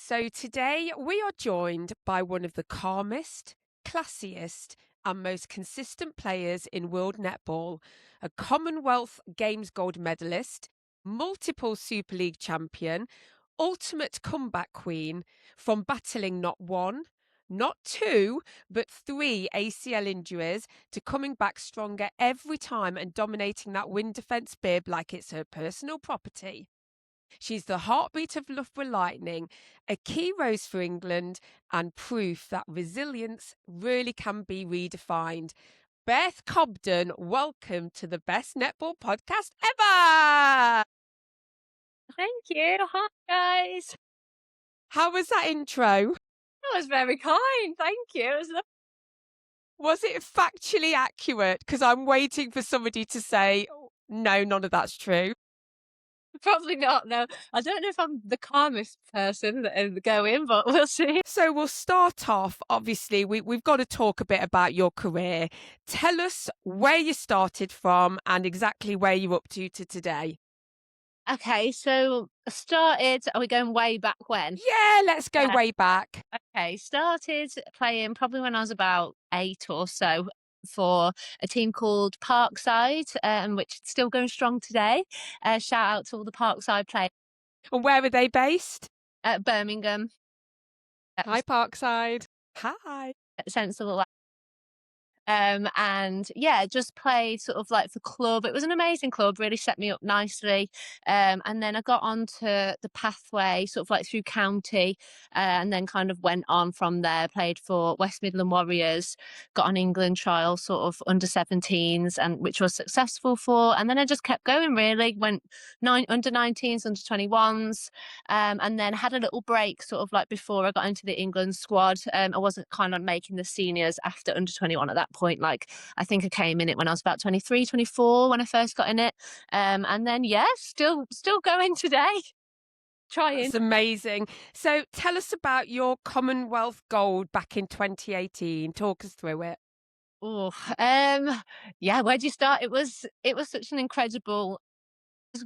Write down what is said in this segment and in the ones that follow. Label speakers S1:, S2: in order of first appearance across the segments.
S1: So today we are joined by one of the calmest, classiest, and most consistent players in world netball, a Commonwealth Games gold medalist, multiple Super League champion, ultimate comeback queen, from battling not one, not two, but three ACL injuries to coming back stronger every time and dominating that win defence bib like it's her personal property. She's the heartbeat of Loughborough Lightning, a key rose for England, and proof that resilience really can be redefined. Beth Cobden, welcome to the best netball podcast ever.
S2: Thank you. Hi, guys.
S1: How was that intro?
S2: That was very kind. Thank you. It was
S1: Was it factually accurate? Because I'm waiting for somebody to say, no, none of that's true.
S2: probably not. No, I don't know if I'm the calmest person going, but we'll see.
S1: So we'll start off, obviously, we've got to talk a bit about your career. Tell us where you started from and exactly where you're up to today.
S2: Okay, so I started. Are we going way back when?
S1: Yeah, let's go way back.
S2: Okay, started playing probably when I was about 8 or so for a team called Parkside, which is still going strong today. Shout out to all the Parkside players
S1: And where are they based?
S2: at Birmingham.
S1: Hi, Parkside. Hi.
S2: Sensible. And yeah, just played sort of like for club. It was an amazing club, really set me up nicely. And then I got onto the pathway sort of like through county, and then kind of went on from there, played for West Midland Warriors, got an England trial sort of under 17s, and which was successful for. And then I just kept going really, went under 19s, under 21s, and then had a little break sort of like before I got into the England squad. I wasn't kind of making the seniors after under 21 at that point. Like I think I came in it when I was about 23, 24 when I first got in it. And then yeah, still going today. Trying.
S1: It's amazing. So tell us about your Commonwealth gold back in 2018. Talk us through it.
S2: Oh, yeah, where do you start? It was such an incredible,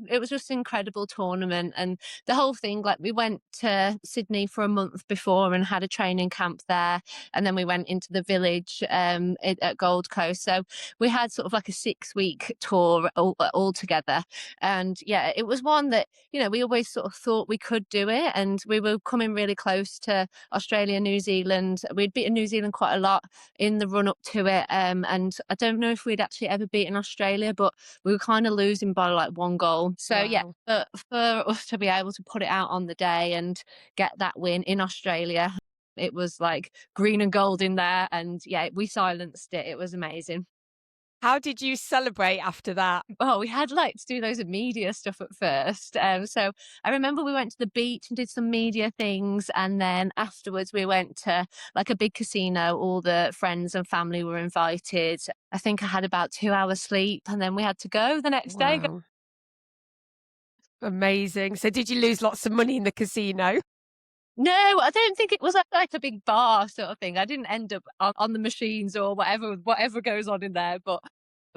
S2: it was just an incredible tournament, and the whole thing, like we went to Sydney for a month before and had a training camp there, and then we went into the village at Gold Coast, so we had sort of like a 6-week tour all together. And yeah, it was one that, you know, we always sort of thought we could do it, and we were coming really close to Australia, New Zealand. We'd beaten New Zealand quite a lot in the run up to it, and I don't know if we'd actually ever beaten Australia, but we were kind of losing by like one goal. So yeah,
S1: Wow.
S2: for us to be able to put it out on the day and get that win in Australia, it was like green and gold in there. And yeah, we silenced it. It was amazing.
S1: How did you celebrate after that?
S2: Oh, we had like to do loads of media stuff at first. So I remember we went to the beach and did some media things. And then afterwards we went to like a big casino. All the friends and family were invited. I think I had about 2 hours sleep, and then we had to go the next day.
S1: Wow. Amazing. So did you lose lots of money in the casino?
S2: No, I don't think it was like a big bar sort of thing. I didn't end up on the machines or whatever goes on in there. But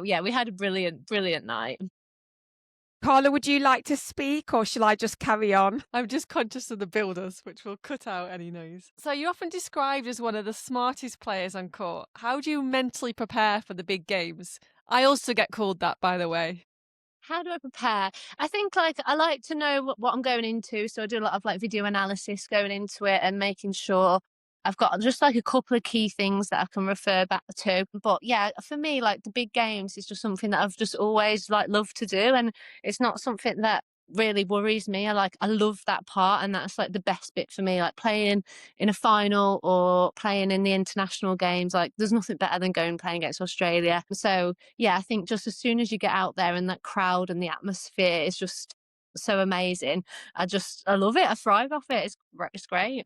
S2: yeah, we had a brilliant night.
S1: Carla, would you like to speak or shall I just carry on?
S3: I'm just conscious of the builders, which will cut out any noise. So you're often described as one of the smartest players on court. How do you mentally prepare for the big games? I also get called that, by the way.
S2: How do I prepare? I think like I like to know what I'm going into. So I do a lot of like video analysis going into it and making sure I've got just like a couple of key things that I can refer back to. But yeah, for me, like the big games is just something that I've just always like loved to do. And it's not something that really worries me. I love that part, and that's like the best bit for me, like playing in a final or playing in the international games. Like there's nothing better than going and playing against Australia. So yeah, I think just as soon as you get out there and that crowd and the atmosphere is just so amazing, I love it. I thrive off it. It's great.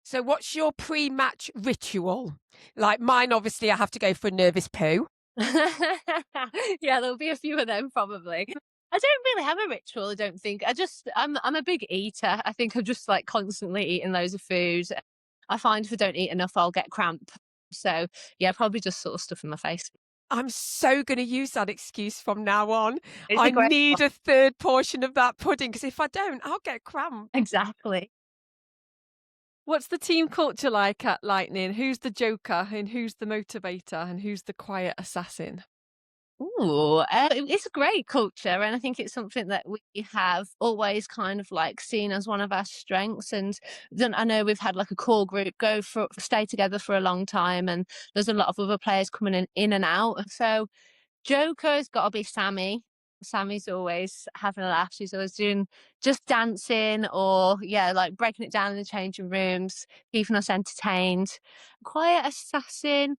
S1: So what's your pre-match ritual? Like mine, obviously, I have to go for a nervous poo.
S2: Yeah, there'll be a few of them probably. I don't really have a ritual, I don't think. I'm a big eater. I think I'm just like constantly eating loads of food. I find if I don't eat enough, I'll get cramp. So yeah, probably just sort of stuff in my face.
S1: I'm so going to use that excuse from now on.
S2: It's
S1: I
S2: a great
S1: need a third portion of that pudding because if I don't, I'll get cramp.
S2: Exactly.
S3: What's the team culture like at Lightning? Who's the joker and who's the motivator and who's the quiet assassin?
S2: Ooh, it's a great culture, and I think it's something that we have always kind of like seen as one of our strengths. And then I know we've had like a core group stay together for a long time, and there's a lot of other players coming in and out. So Joker's got to be Sammy. Sammy's always having a laugh. She's always doing just dancing or yeah, like breaking it down in the changing rooms, keeping us entertained. Quiet assassin.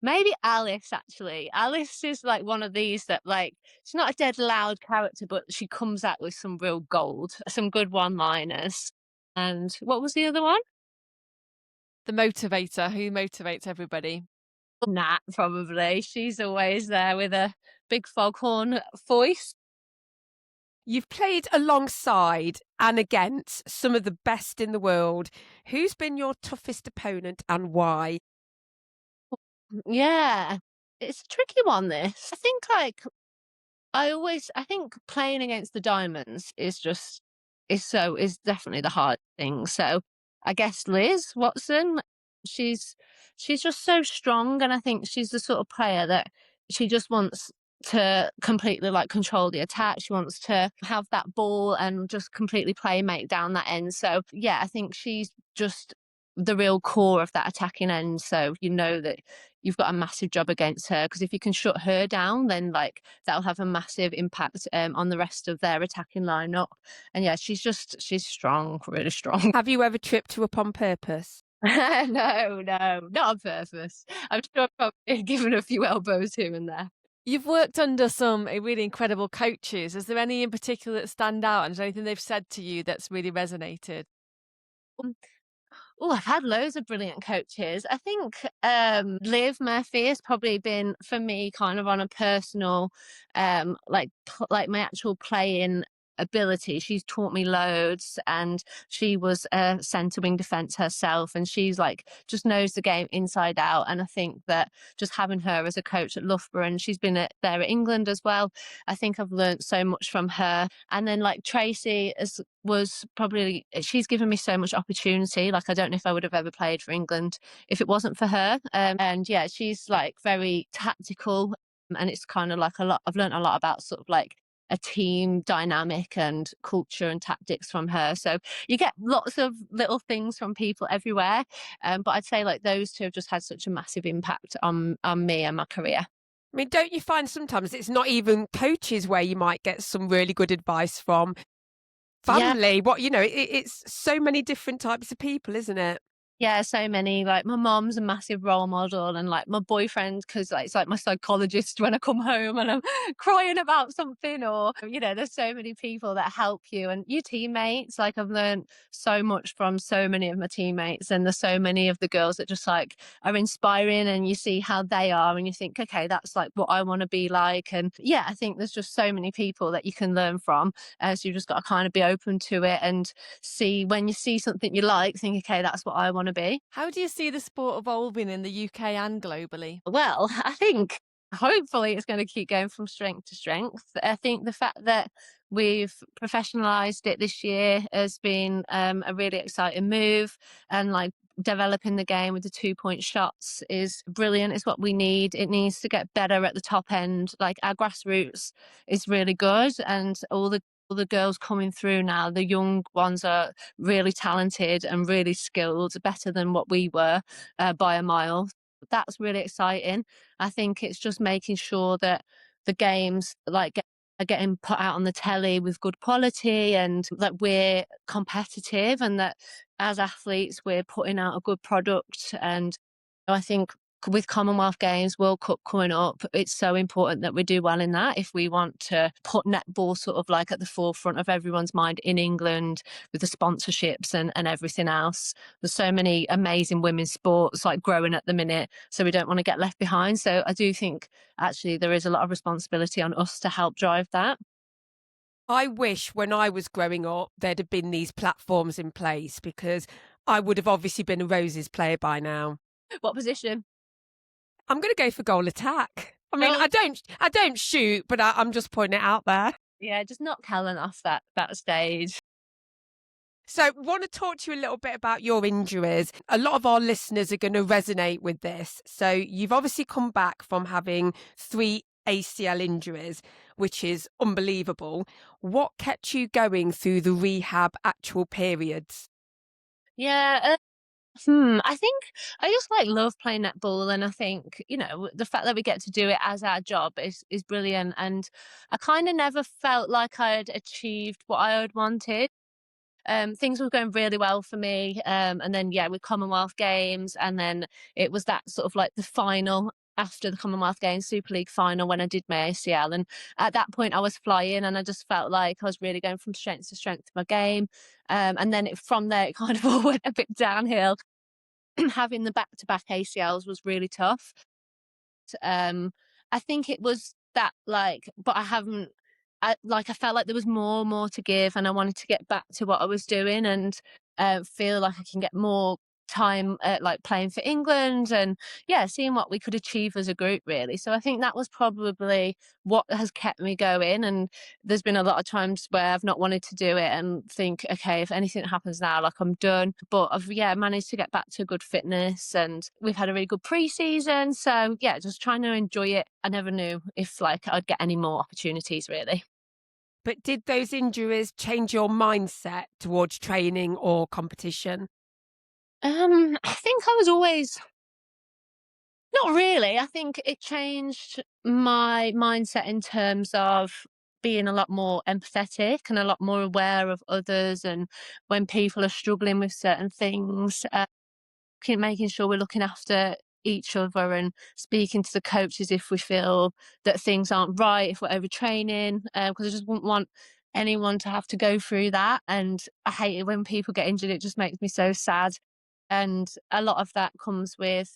S2: Maybe Alice, actually. Alice is like one of these that like she's not a dead loud character, but she comes out with some real gold, some good one-liners. And what was the other one?
S3: The motivator, who motivates everybody.
S2: Nat, probably. She's always there with a big foghorn voice.
S1: You've played alongside and against some of the best in the world. Who's been your toughest opponent and why?
S2: Yeah, it's a tricky one, this. I think like I think playing against the diamonds is definitely the hard thing. So I guess Liz Watson, she's she's just so strong, and I think she's the sort of player that she just wants to completely like control the attack. She wants to have that ball and just completely play mate down that end. So yeah, I think she's just the real core of that attacking end. So you know that you've got a massive job against her, because if you can shut her down, then like that'll have a massive impact on the rest of their attacking lineup. And yeah, she's strong, really strong.
S1: Have you ever tripped her up on purpose?
S2: No, not on purpose. I'm sure I've probably given a few elbows here and there.
S3: You've worked under some really incredible coaches. Is there any in particular that stand out, and is there anything they've said to you that's really resonated?
S2: Oh, I've had loads of brilliant coaches. I think Liv Murphy has probably been for me kind of on a personal, like my actual playing ability. She's taught me loads, and she was a centre wing defence herself, and she's like just knows the game inside out. And I think that just having her as a coach at Loughborough, and she's been there at England as well. I think I've learnt so much from her. And then like Tracy was probably she's given me so much opportunity. Like I don't know if I would have ever played for England if it wasn't for her. And yeah, she's like very tactical, and it's kind of like a lot. I've learned a lot about sort of like a team dynamic and culture and tactics from her. So you get lots of little things from people everywhere. But I'd say like those two have just had such a massive impact on me and my career.
S1: I mean, don't you find sometimes it's not even coaches where you might get some really good advice from?
S2: Yeah.
S1: Family, it's so many different types of people, isn't it?
S2: Yeah, so many. Like my mom's a massive role model, and like my boyfriend, because like it's like my psychologist when I come home and I'm crying about something, or there's so many people that help you, and your teammates. Like I've learned so much from so many of my teammates, and there's so many of the girls that just like are inspiring, and you see how they are, and you think, okay, that's like what I want to be like. And yeah, I think there's just so many people that you can learn from. So you've just got to kind of be open to it and see when you see something you like, think, okay, that's what I want to be.
S3: How do you see the sport evolving in the UK and globally?
S2: Well, I think hopefully it's going to keep going from strength to strength. I think the fact that we've professionalized it this year has been a really exciting move, and like developing the game with the 2-point shots is brilliant. It's what we need. It needs to get better at the top end. Like our grassroots is really good, and all the girls coming through now, the young ones are really talented and really skilled, better than what we were by a mile. That's really exciting. I think it's just making sure that the games are getting put out on the telly with good quality, and that we're competitive, and that as athletes we're putting out a good product. And I think with Commonwealth Games, World Cup coming up, it's so important that we do well in that if we want to put netball sort of like at the forefront of everyone's mind in England, with the sponsorships and everything else. There's so many amazing women's sports like growing at the minute, so we don't want to get left behind. So I do think actually there is a lot of responsibility on us to help drive that.
S1: I wish when I was growing up there'd have been these platforms in place, because I would have obviously been a Roses player by now.
S2: What position?
S1: I'm going to go for goal attack. I mean,
S2: Goal-
S1: I don't shoot, but I'm just putting it out there.
S2: Yeah, just knock Helen off that stage.
S1: So, want to talk to you a little bit about your injuries. A lot of our listeners are going to resonate with this. So, you've obviously come back from having 3 ACL injuries, which is unbelievable. What kept you going through the rehab actual periods?
S2: Yeah, I think I just love playing netball, and I think the fact that we get to do it as our job is brilliant. And I kind of never felt like I'd achieved what I had wanted. Things were going really well for me, and then with Commonwealth Games, and then it was that sort of the final after the Commonwealth Games Super League final when I did my ACL, and at that point I was flying, and I just felt like I was really going from strength to strength in my game, and then from there it kind of all went a bit downhill. Having the back-to-back ACLs was really tough. I think it was that but I haven't. I felt like there was more to give, and I wanted to get back to what I was doing, and feel like I can get more time playing for England, and seeing what we could achieve as a group, really. So I think that was probably what has kept me going. And there's been a lot of times where I've not wanted to do it and think, okay, if anything happens now, I'm done. But I've managed to get back to good fitness, and we've had a really good pre-season. So just trying to enjoy it. I never knew if I'd get any more opportunities, really.
S1: But did those injuries change your mindset towards training or competition?
S2: I think I was always not really. I think it changed my mindset in terms of being a lot more empathetic and a lot more aware of others, and when people are struggling with certain things, keep making sure we're looking after each other and speaking to the coaches if we feel that things aren't right, if we're overtraining, because I just wouldn't want anyone to have to go through that. And I hate it when people get injured. It just makes me so sad. And a lot of that comes with,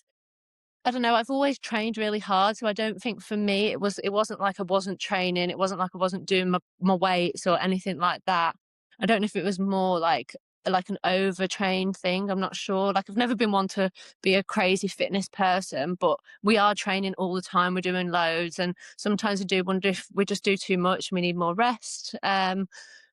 S2: I don't know, I've always trained really hard, so I don't think for me it wasn't like I wasn't training, it wasn't like I wasn't doing my weights or anything like that. I don't know if it was more like an overtrained thing, I'm not sure. I've never been one to be a crazy fitness person, but we are training all the time, we're doing loads, and sometimes I do wonder if we just do too much and we need more rest.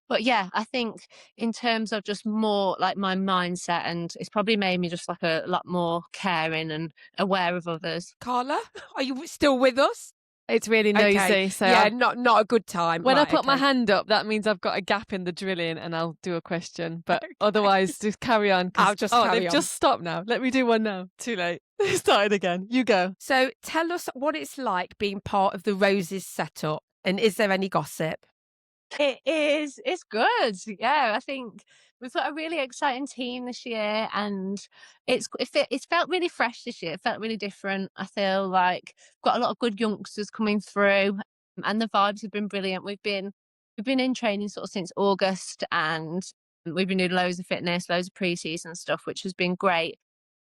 S2: But I think in terms of just more my mindset, and it's probably made me just a lot more caring and aware of others.
S1: Carla, are you still with us?
S3: It's really noisy.
S1: Okay.
S3: So
S1: yeah, not a good time.
S3: When
S1: right,
S3: I put my
S1: okay.
S3: hand up, that means I've got a gap in the drilling, and I'll do a question. But otherwise, just carry on.
S1: I'll just carry
S3: they've
S1: on.
S3: just stopped now. Let me do one now. Too late. Started again. You go.
S1: So tell us what it's like being part of the Roses setup, and is there any gossip?
S2: It is. It's good. Yeah, I think we've got a really exciting team this year, and it's felt really fresh this year. It felt really different. I feel like we've got a lot of good youngsters coming through, and the vibes have been brilliant. We've been in training sort of since August, and we've been doing loads of fitness, loads of pre-season stuff, which has been great.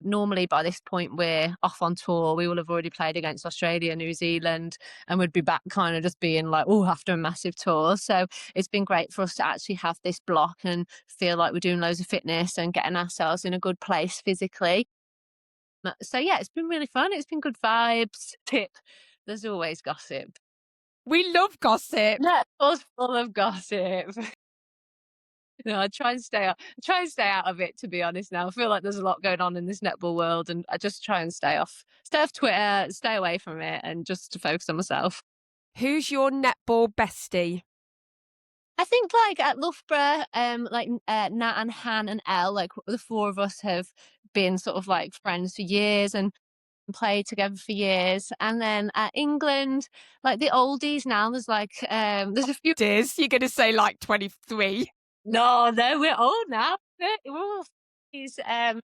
S2: Normally by this point we're off on tour. We will have already played against Australia, New Zealand, and we'd be back kind of just being after a massive tour. So it's been great for us to actually have this block and feel like we're doing loads of fitness and getting ourselves in a good place physically. So it's been really fun. It's been good vibes. Tip, there's always gossip.
S1: We love gossip.
S2: Netball's full of gossip. No, I try and stay out of it, to be honest. Now I feel like there's a lot going on in this netball world, and I just try and stay off Twitter, stay away from it, and just to focus on myself.
S1: Who's your netball bestie?
S2: I think at Loughborough, Nat and Han and Elle, the four of us have been sort of friends for years and played together for years. And then at England, the oldies now, there's there's a few.
S1: You're going to say 23.
S2: No, we're old now. We're all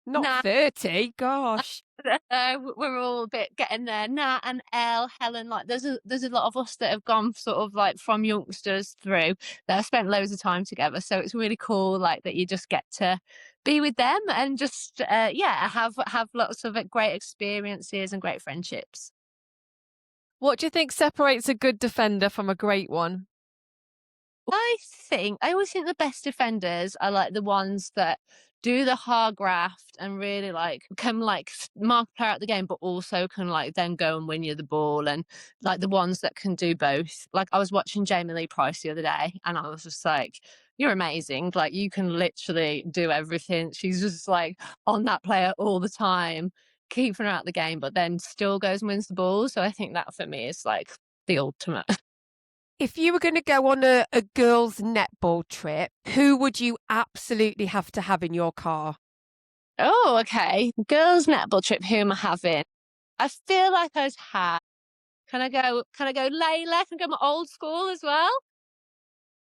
S1: Not 30. Gosh.
S2: we're all a bit getting there. Nat and Elle, Helen, there's a lot of us that have gone sort of from youngsters through that have spent loads of time together. So it's really cool that you just get to be with them and just have lots of great experiences and great friendships.
S3: What do you think separates a good defender from a great one?
S2: I always think the best defenders are the ones that do the hard graft and really can mark a player out the game, but also can then go and win you the ball, and the ones that can do both. I was watching Jamie Lee Price the other day, and I was just you're amazing. Like, you can literally do everything. She's just like on that player all the time, keeping her out the game, but then still goes and wins the ball. So I think that for me is like the ultimate.
S1: If you were going to go on a girls' netball trip, who would you absolutely have to have in your car?
S2: Oh, okay. Girls' netball trip. Who am I having? I feel like I'd have. Can I go? Can I go Layla? Can I go my old school as well?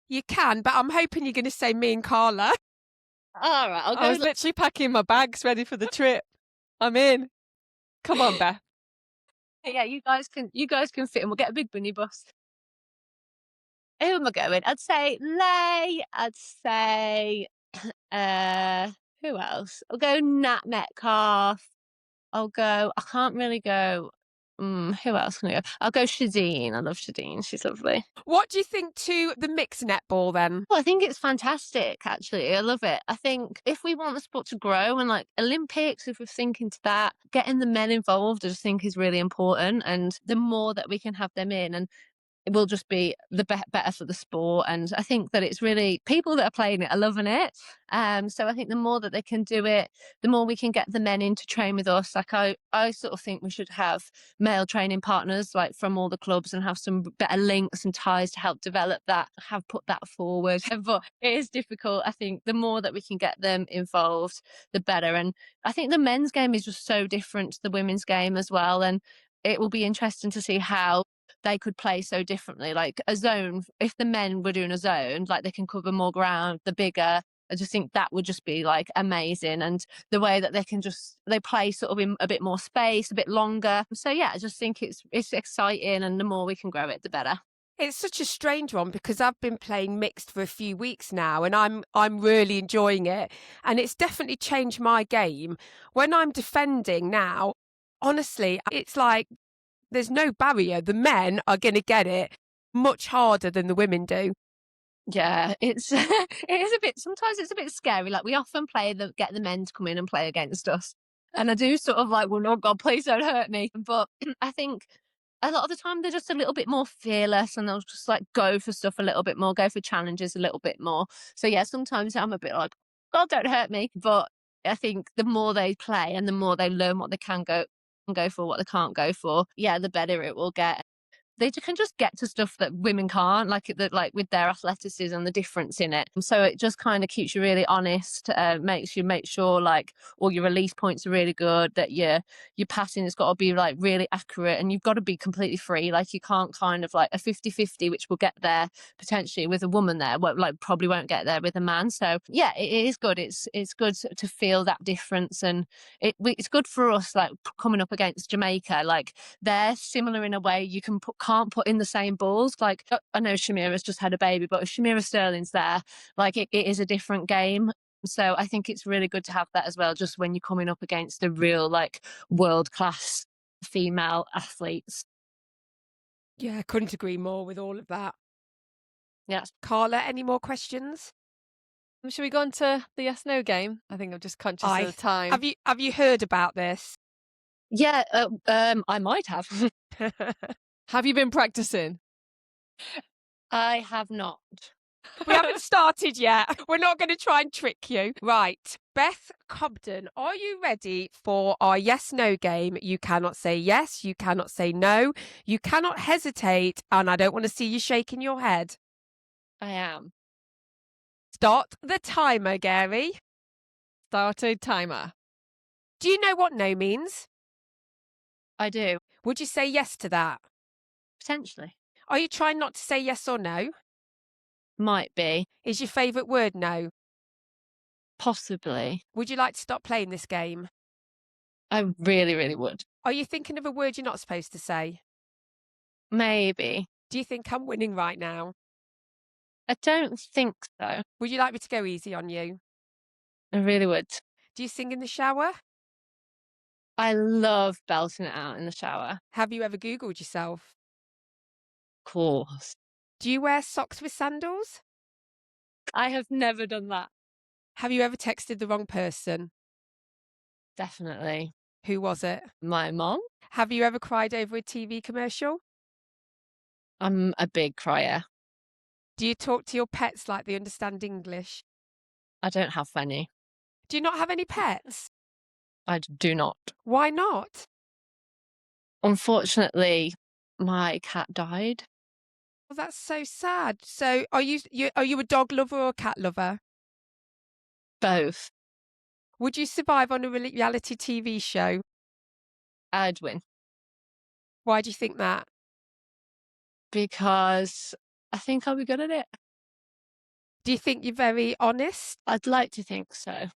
S1: You can, but I'm hoping you're going to say me and Carla.
S2: All right, I'll
S3: I was
S2: go.
S3: literally packing my bags ready for the trip. I'm in. Come on, Beth.
S2: Yeah, you guys can. You guys can fit, and we'll get a big bunny bus. Who am I going? I'd say Lay. I'd say. Uh, who else? I'll go Nat Metcalf. I'll go. I can't really go. Who else can I go? I'll go Shadeen. I love Shadeen. She's lovely.
S1: What do you think to the mixed netball then?
S2: Well, I think it's fantastic, actually. I love it. I think if we want the sport to grow and like Olympics, if we're thinking to that, getting the men involved, I just think is really important. And the more that we can have them in, and it will just be the better for the sport. And I think that it's really people that are playing it are loving it. So I think the more that they can do it, the more we can get the men in to train with us. Like I sort of think we should have male training partners like from all the clubs and have some better links and ties to help develop that, have put that forward. But it is difficult. I think the more that we can get them involved, the better. And I think the men's game is just so different to the women's game as well. And it will be interesting to see how they could play so differently. Like a zone, if the men were doing a zone, like they can cover more ground, the bigger. I just think that would just be like amazing. And the way that they play sort of in a bit more space, a bit longer. So yeah, I just think it's exciting, and the more we can grow it, the better.
S1: It's such a strange one because I've been playing mixed for a few weeks now and I'm really enjoying it. And it's definitely changed my game. When I'm defending now, honestly, it's like there's no barrier. The men are going to get it much harder than the women do.
S2: Yeah, it's it is a bit. Sometimes it's a bit scary. Like we often get the men to come in and play against us, and I do sort of like, well, no, God, please don't hurt me. But I think a lot of the time they're just a little bit more fearless, and they'll just like go for stuff a little bit more, go for challenges a little bit more. So yeah, sometimes I'm a bit like, God, don't hurt me. But I think the more they play and the more they learn what they can go for, what they can't go for, yeah, the better it will get. They can just get to stuff that women can't, like with their athleticism, the difference in it. So it just kind of keeps you really honest, makes you make sure like all your release points are really good, that your passing has got to be like really accurate, and you've got to be completely free. Like you can't kind of like a 50-50, which will get there potentially with a woman there, like probably won't get there with a man. So yeah, it is good. It's good to feel that difference, and it's good for us like coming up against Jamaica. Like they're similar in a way. You can't put in the same balls. Like I know Shamira's just had a baby, but if Shamira Sterling's there, like it is a different game. So I think it's really good to have that as well, just when you're coming up against the real like world class female athletes.
S1: Yeah, I couldn't agree more with all of that.
S2: Yeah.
S1: Carla, any more questions?
S3: Should we go on to the yes no game? I think I'm just conscious of the time.
S1: Have you heard about this?
S2: Yeah, I might have.
S3: Have you been practicing?
S2: I have not.
S1: We haven't started yet. We're not going to try and trick you. Right. Beth Cobden, are you ready for our yes no game? You cannot say yes. You cannot say no. You cannot hesitate. And I don't want to see you shaking your head.
S2: I am.
S1: Start the timer, Gary.
S3: Started timer.
S1: Do you know what no means?
S2: I do.
S1: Would you say yes to that?
S2: Potentially.
S1: Are you trying not to say yes or no?
S2: Might be.
S1: Is your favourite word no?
S2: Possibly.
S1: Would you like to stop playing this game?
S2: I really, really would.
S1: Are you thinking of a word you're not supposed to say?
S2: Maybe.
S1: Do you think I'm winning right now?
S2: I don't think so.
S1: Would you like me to go easy on you?
S2: I really would.
S1: Do you sing in the shower?
S2: I love belting it out in the shower.
S1: Have you ever Googled yourself?
S2: Of course.
S1: Do you wear socks with sandals?
S2: I have never done that.
S1: Have you ever texted the wrong person?
S2: Definitely.
S1: Who was it?
S2: My mom?
S1: Have you ever cried over a TV commercial?
S2: I'm a big crier.
S1: Do you talk to your pets like they understand English?
S2: I don't have any.
S1: Do you not have any pets?
S2: I do not.
S1: Why not?
S2: Unfortunately, my cat died.
S1: Well, that's so sad. So are you a dog lover or a cat lover?
S2: Both.
S1: Would you survive on a reality TV show?
S2: I'd win.
S1: Why do you think that?
S2: Because I think I'll be good at it.
S1: Do you think you're very honest?
S2: I'd like to think so.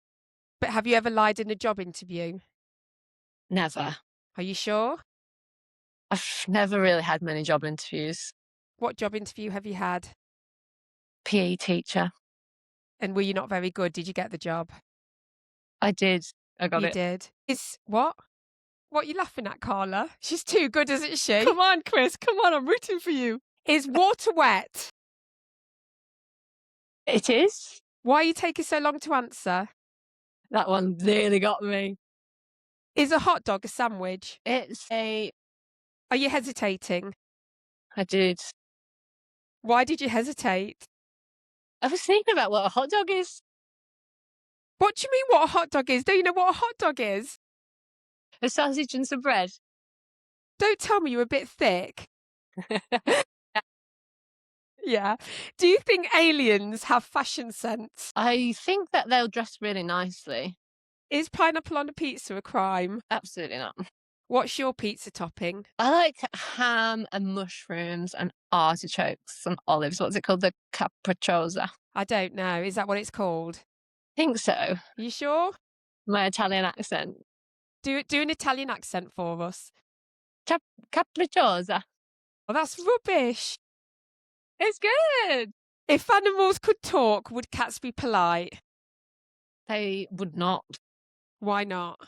S1: But have you ever lied in a job interview?
S2: Never.
S1: Are you sure?
S2: I've never really had many job interviews.
S1: What job interview have you had?
S2: PE teacher.
S1: And were you not very good? Did you get the job?
S2: I did. I got
S1: You
S2: it.
S1: did. Is what? What are you laughing at, Carla? She's too good, isn't she?
S3: Come on, Chris. Come on, I'm rooting for you.
S1: Is water wet?
S2: It is.
S1: Why are you taking so long to answer?
S2: That one really got me.
S1: Is a hot dog a sandwich?
S2: It's a...
S1: Are you hesitating?
S2: I did.
S1: Why did you hesitate?
S2: I was thinking about what a hot dog is.
S1: What do you mean what a hot dog is? Don't you know what a hot dog is?
S2: A sausage and some bread.
S1: Don't tell me you're a bit thick. Yeah. Do you think aliens have fashion sense?
S2: I think that they'll dress really nicely.
S1: Is pineapple on a pizza a crime?
S2: Absolutely not.
S1: What's your pizza topping?
S2: I like ham and mushrooms and artichokes and olives. What's it called? The capricciosa.
S1: I don't know. Is that what it's called?
S2: I think so.
S1: You sure?
S2: My Italian accent.
S1: Do an Italian accent for us.
S2: Capricciosa.
S1: Oh, that's rubbish.
S2: It's good.
S1: If animals could talk, would cats be polite?
S2: They would not.
S1: Why not?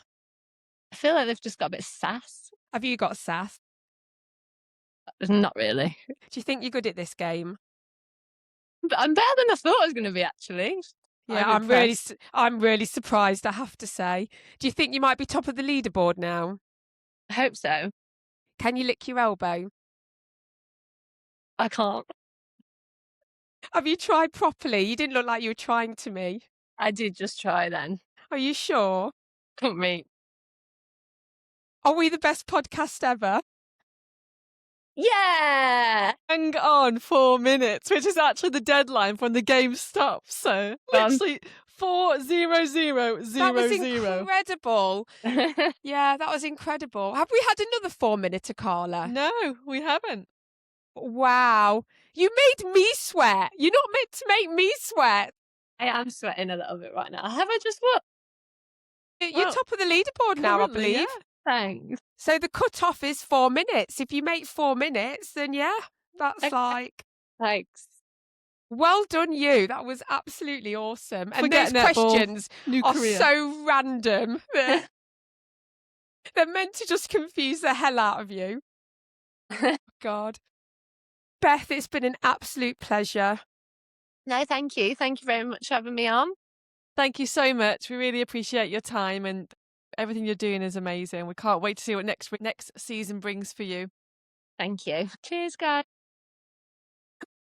S2: I feel like they've just got a bit of sass.
S1: Have you got sass?
S2: Not really.
S1: Do you think you're good at this game?
S2: But I'm better than I thought I was going to be, actually.
S1: Yeah, I'm really surprised, I have to say. Do you think you might be top of the leaderboard now?
S2: I hope so.
S1: Can you lick your elbow?
S2: I can't.
S1: Have you tried properly? You didn't look like you were trying to me.
S2: I did just try then.
S1: Are you sure?
S2: Couldn't me.
S1: Are we the best podcast ever?
S2: Yeah!
S3: Hang on 4 minutes, which is actually the deadline for when the game stops. So literally 4:00:00.
S1: That was incredible. Yeah, that was incredible. Have we had another 4-minute, Carla?
S3: No, we haven't.
S1: Wow. You made me sweat. You're not meant to make me sweat.
S2: I am sweating a little bit right now. Have I just what?
S1: You're
S3: Well,
S1: top of the leaderboard now, I
S3: currently,
S1: believe.
S3: yeah.
S2: Thanks.
S1: So the cut-off is 4 minutes. If you make 4 minutes, then yeah, that's
S2: Okay.
S1: like...
S2: Thanks.
S1: Well done, you. That was absolutely awesome. And
S3: Forget
S1: those
S3: netball.
S1: questions
S3: New
S1: are
S3: career.
S1: so random. They're meant to just confuse the hell out of you. God. Beth, it's been an absolute pleasure.
S2: No, thank you. Thank you very much for having me on.
S3: Thank you so much. We really appreciate your time, and everything you're doing is amazing. We can't wait to see what next season brings for you.
S2: Thank you. Cheers, guys.